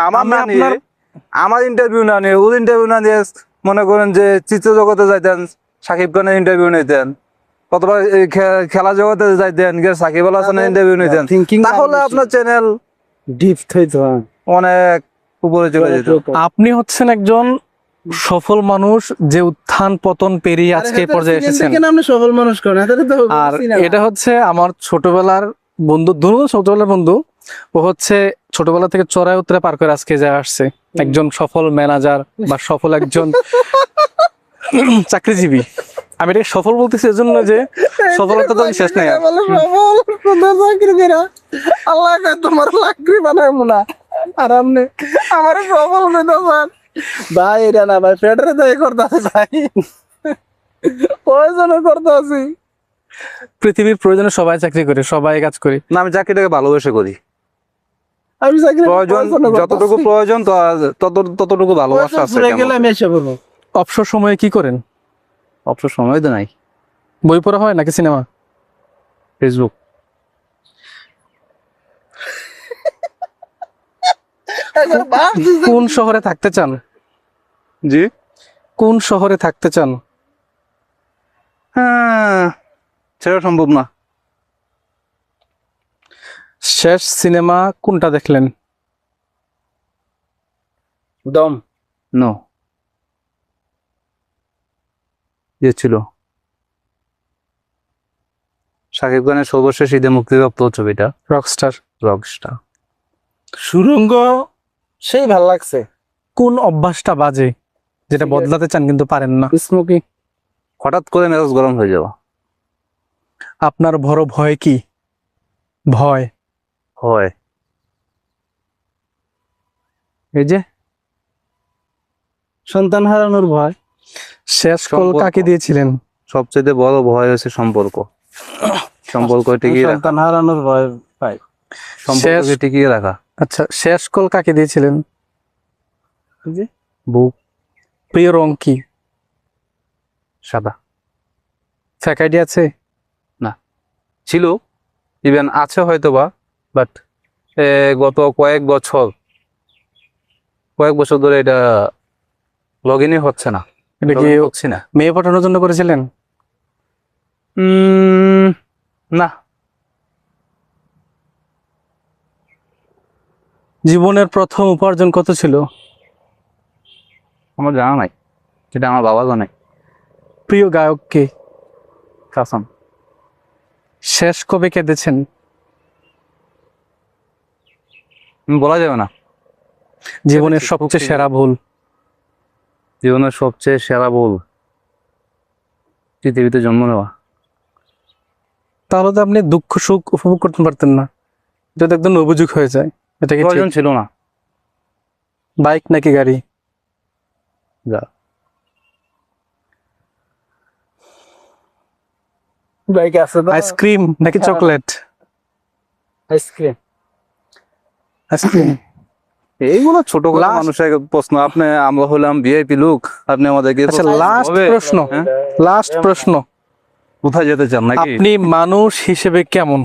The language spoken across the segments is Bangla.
আমার না নিয়ে আমার ইন্টারভিউ না নিয়ে ওর ইন্টারভিউ না দিয়ে মনে করেন যে চিত্র জগতে যাইতেন, সাকিব খানের ইন্টারভিউ নিতেন, অথবা খেলা জগতে যাইতেন, সাকিব আল হাসানের ইন্টারভিউ নিতেন, তাহলে আপনার চ্যানেল ডিপ হইতো। অনেক উপরে চলে যেত। আপনি হচ্ছেন একজন সফল মানুষ যে উত্থান পতন পেরিয়ে আজকে এই পর্যায়ে এসেছেন। আপনি সফল মানুষ করেন, আর এটা হচ্ছে আমার ছোটবেলার বন্ধু, ছোটবেলার বন্ধু। ও হচ্ছে ছোটবেলা থেকে চড়াই উতরে পার করে আজকে যা আসছে একজন সফল ম্যানেজার বা সফল একজন চাকরিজীবী। আমি এটাকে সফল বলতেছি এজন্য যে সফলতা তো শেষ নাই। আল্লাহ তোমার চাকরি বানাবো না আর আপনি আমার সফল ভাই, এটা না ভাই, পেটের দায় করতেছে ভাই, প্রয়োজনে করতেছি। পৃথিবীর প্রয়োজনে সবাই চাকরি করে, সবাই কাজ করে। না, আমি চাকরিটাকে ভালোবেসে করি। আমি চাকরি প্রয়োজন যতটুকু প্রয়োজন ততটুকু ভালোবাসা আছে। আমি এসে বলবো। অবসর সময়ে কি করেন? অবসর সময় তো নাই। বই পড়া হয় নাকি সিনেমা? ফেসবুক। কোন শহরে থাকতে চান? জি, কোন শহরে থাকতে চান? হ্যাঁ, সেটা সম্ভব না। শেষ সিনেমা কোনটা দেখলেন? দম। নো, যে ছিল শাকিব খানের সর্বশেষ ঈদে মুক্তিপ্রাপ্ত ছবিটা রকস্টার। রকস্টার। সুরঙ্গ সেই ভাল লাগছে। কোন অভ্যাসটা বাজে যেটা বদলাতে চান কিন্তু পারেন না? স্মোকিং। হঠাৎ করে মেজাজ গরম হয়ে যাওয়া। আপনার বড় ভয় কি? ভয় হয় এই যে সন্তান হারানোর ভয়। শেষ কল কাকে দিয়েছিলেন? সবচেয়ে বড় ভয় হচ্ছে সম্পর্ক। সম্পর্ক টিকিয়ে রাখা। সন্তান হারানোর ভয় পাই। সম্পর্ককে টিকিয়ে রাখা। আচ্ছা, শেষ কল কাকে দিয়েছিলেন? বুক। প্রিয় রং কি? সাদা। ফ্যাক আইডি আছে? না, ছিল, ইভেন আছে হয়তো বা, বাট গত কয়েক বছর ধরে এটা লগ ইনই হচ্ছে না। এটা কি হচ্ছে না। মেয়ে পাঠানোর জন্য করেছিলেন? না। জীবনের প্রথম উপার্জন কত ছিল? আমার জানা নাই, সেটা আমার বাবা জানে। প্রিয় গায়ক কে? কাসম। শেষ কবে কেঁদেছেন? বলা যাবে না। জীবনের সবচেয়ে সেরা ভুল? জীবনের সবচেয়ে সেরা ভুল পৃথিবীতে জন্ম নেওয়া। তাহলে তো আপনি দুঃখ সুখ উপভোগ করতে পারতেন না, যদি একদম অভিযোগ হয়ে যায়। এটা কি প্রয়োজন ছিল না। বাইক নাকি গাড়ি? যা বাইক আছে তো। আইসক্রিম নাকি চকলেট? আইসক্রিম। আইসক্রিম। এইগুলো ছোট মানুষের প্রশ্ন। আমরা হলাম ভিআইপি লোক, আপনি আমাদেরকে আচ্ছা, লাস্ট প্রশ্ন। কোথায় যেতে চান নাকি? আপনি মানুষ হিসেবে কেমন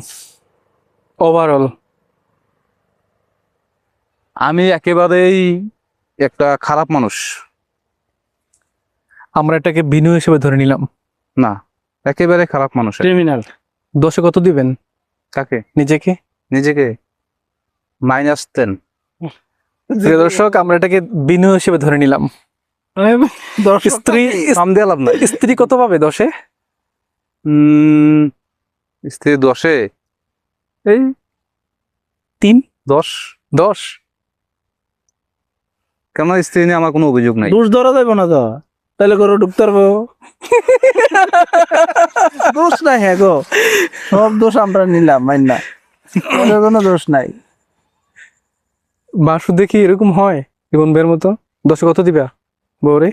ওভারঅল? আমি একেবারেই একটা খারাপ মানুষ। আমরা এটাকে বিনু হিসেবে ধরে নিলাম। না, একেবারে খারাপ মানুষ। ক্রিমিনাল। দশে কত দিবেন? কাকে? নিজেকে। -10। প্রিয় দর্শক, আমরা এটাকে বিনু হিসেবে ধরে নিলাম। স্ত্রী কত পাবে 10-এ? স্ত্রী 10-এ এই 10। কেন? স্ত্রী নিয়ে আমার কোনো অভিযোগ নাই। দোষ ধরা যাবে না তো, তাহলে করে ঢুকতে পারবো। দোষ নাই, হ্যাঁ গো, সব দোষ আমরা নিলাম, মাইনা কোনো দোষ নাই। বাসু দেখি এরকম হয় জীবন বের মতো। 10-এ কত দিবা বউরে?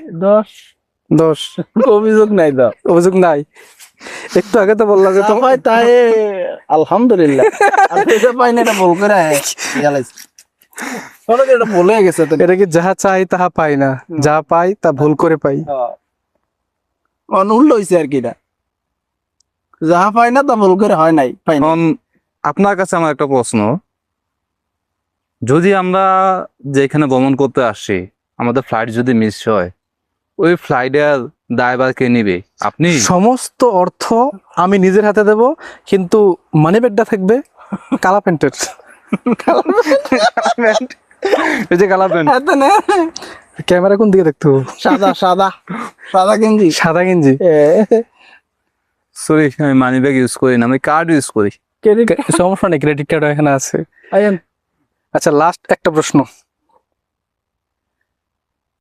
10। অভিযোগ নাই তো। অভিযোগ নাই। একটু আগে তো বললাম যে ভাই তাই আলহামদুলিল্লাহ। পাই না, এটা ভুল করে এটা বলে গেছে। এটা কি যাহা চাই তাহা পাই না, যা পাই তা ভুল করে পাই। অনুল হয়েছে আর কি, যাহা পাই না তা ভুল করে হয় নাই। আপনার কাছে আমার একটা প্রশ্ন, যদি আমরা যেখানে ভ্রমণ করতে আসছি আমাদের ফ্লাইট যদি মিস হয়, ওই ফ্লাইটের দায়ভার কে নিবে? আপনি? সমস্ত অর্থ আমি নিজের হাতে দেব, কিন্তু মানি ব্যাগটা থাকবে কালা প্যান্টের। এই যে কালাবেন এত না ক্যামেরা কোন দিকে দেখতে হবে? সাদা সাদা সাদা গেঞ্জি সাদা গেঞ্জি। সরি, আমি মানি ব্যাগ ইউজ করি না, আমি কার্ড ইউজ করি। সমস্যা নেই, ক্রেডিট কার্ড এখানে আছে। আইন আচ্ছা, লাস্ট একটা প্রশ্ন,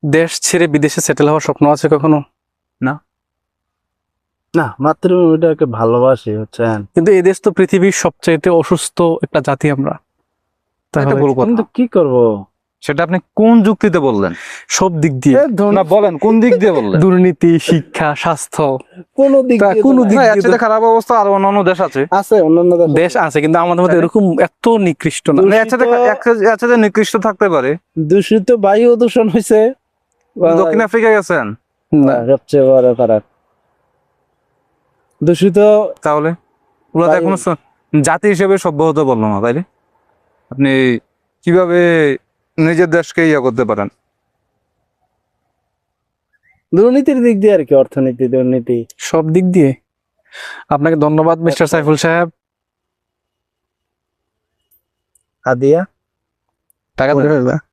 দেশ ছেড়ে বিদেশে সেটেল হওয়ার স্বপ্ন আছে কখনো? না, মাত্র ওটাকে ভালোবাসি হচ্ছেন। কিন্তু এই দেশ তো পৃথিবীর সবচাইতে অসুস্থ একটা জাতি আমরা, এটা তাহলে ভুল কথা। কিন্তু কি করব? সেটা আপনি কোন যুক্তিতে বললেন? সব দিক দিয়ে, না বলেন, কোন দিক দিয়ে বললেন? দুর্নীতি, শিক্ষা, স্বাস্থ্য, কোন দিক তা দিয়ে কোনো তো দিক না। না, এর সাথে খারাপ অবস্থা আর অন্যান্য দেশ আছে। আছে অন্যান্য দেশ আছে, কিন্তু আমাদের মধ্যে এরকম এত নিকৃষ্ট না। মানে এর সাথে নিকৃষ্ট থাকতে পারে। দূষিত বায়ু দূষণ হয়েছে দক্ষিণ আফ্রিকা গেছেন? না, সবচেয়ে বড় খারাপ। দূষিত তাহলে ওরা তো বায়ু- এখনো জাতি হিসেবে সভ্য হতে পারলো না, তাইলে আপনি কিভাবে নিজের দেশকে ইয়ে করতে পারেন? দুর্নীতির দিক দিয়ে আর কি, অর্থনীতি দুর্নীতি। সব দিক দিয়ে। আপনাকে ধন্যবাদ মিস্টার সাইফুল সাহেব। আদিয়া টাকা দেন।